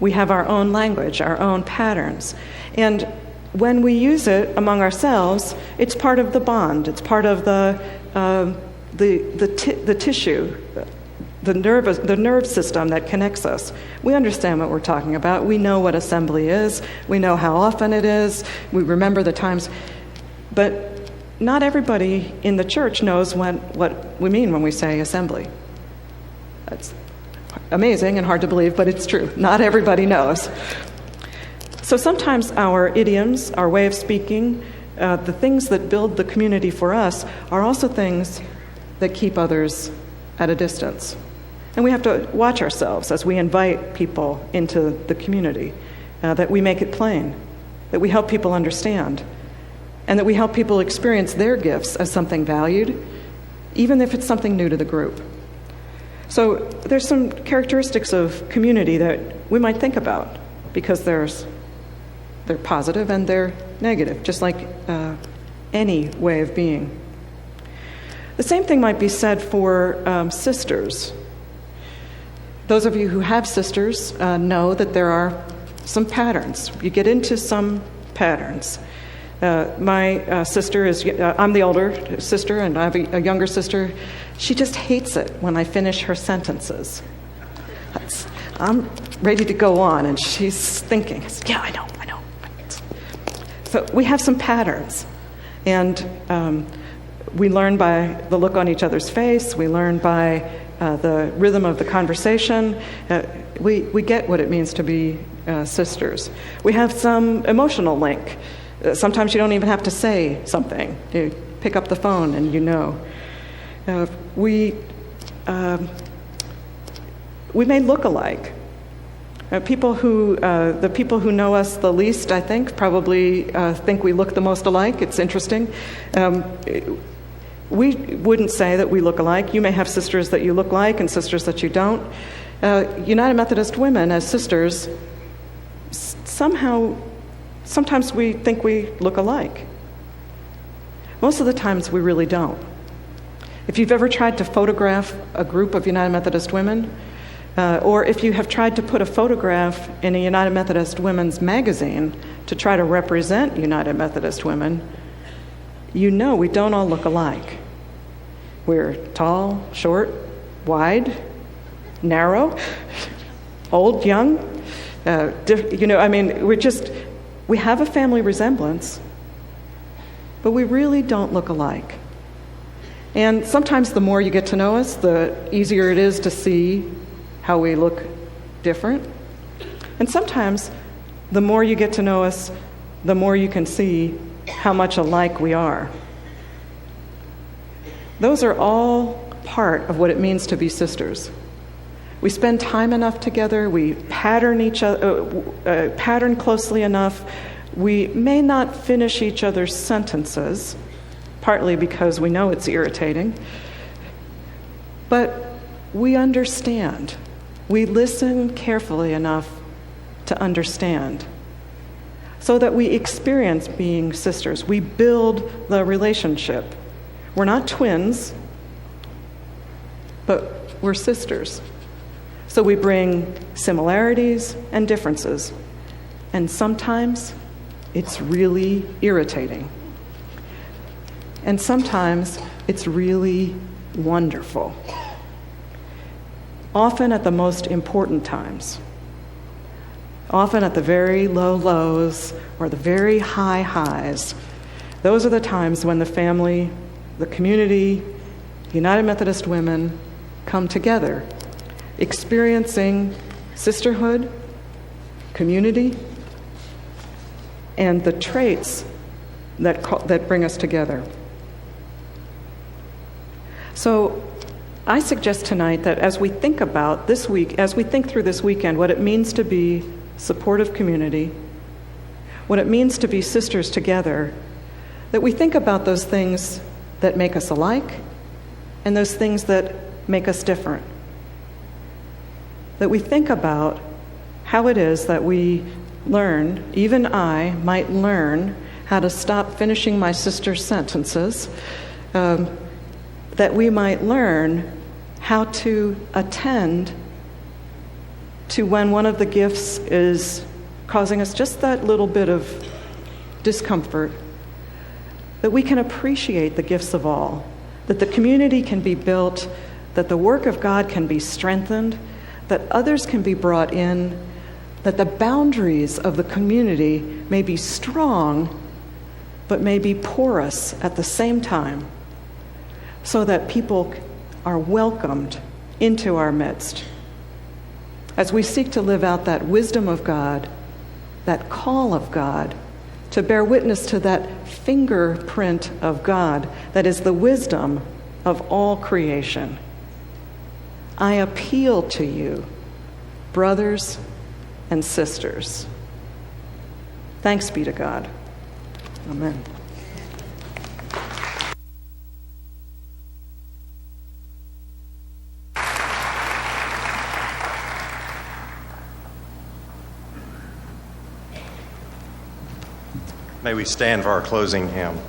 We have our own language, our own patterns. And when we use it among ourselves, it's part of the bond. It's part of the tissue, the nerve system that connects us. We understand what we're talking about. We know what assembly is. We know how often it is. We remember the times. But not everybody in the church knows what we mean when we say assembly. That's amazing and hard to believe, but it's true. Not everybody knows. So sometimes our idioms, our way of speaking, the things that build the community for us are also things that keep others at a distance. And we have to watch ourselves as we invite people into the community, that we make it plain, that we help people understand, and that we help people experience their gifts as something valued, even if it's something new to the group. So there's some characteristics of community that we might think about, because they're positive and they're negative, just like any way of being. The same thing might be said for sisters. Those of you who have sisters know that there are some patterns. You get into some patterns. My sister is, I'm the older sister, and I have a younger sister. She just hates it when I finish her sentences. I'm ready to go on, and she's thinking, yeah, I know. So we have some patterns, and we learn by the look on each other's face. We learn by the rhythm of the conversation. We get what it means to be sisters. We have some emotional link. Sometimes you don't even have to say something. You pick up the phone and you know. We may look alike. The people who know us the least, I think, probably think we look the most alike. It's interesting. We wouldn't say that we look alike. You may have sisters that you look like and sisters that you don't. United Methodist women as sisters, sometimes we think we look alike. Most of the times we really don't. If you've ever tried to photograph a group of United Methodist women, or if you have tried to put a photograph in a United Methodist Women's magazine to try to represent United Methodist women, you know we don't all look alike. We're tall, short, wide, narrow, old, young. We have a family resemblance, but we really don't look alike. And sometimes the more you get to know us, the easier it is to see how we look different. And sometimes the more you get to know us, the more you can see how much alike we are. Those are all part of what it means to be sisters. We spend time enough together, we pattern closely enough. We may not finish each other's sentences, partly because we know it's irritating, but we understand. We listen carefully enough to understand, so that we experience being sisters. We build the relationship. We're not twins, but we're sisters. So we bring similarities and differences, and sometimes it's really irritating. And sometimes it's really wonderful. Often at the most important times. Often at the very low lows or the very high highs. Those are the times when the family, the community, United Methodist women come together, experiencing sisterhood, community, and the traits that bring us together. So I suggest tonight that as we think about this week, as we think through this weekend, what it means to be supportive community, what it means to be sisters together, that we think about those things that make us alike and those things that make us different. That we think about how it is that we learn, even I might learn how to stop finishing my sister's sentences, that we might learn how to attend to when one of the gifts is causing us just that little bit of discomfort, that we can appreciate the gifts of all, that the community can be built, that the work of God can be strengthened, that others can be brought in, that the boundaries of the community may be strong, but may be porous at the same time, so that people are welcomed into our midst. As we seek to live out that wisdom of God, that call of God, to bear witness to that fingerprint of God that is the wisdom of all creation. I appeal to you, brothers and sisters. Thanks be to God. Amen. May we stand for our closing hymn.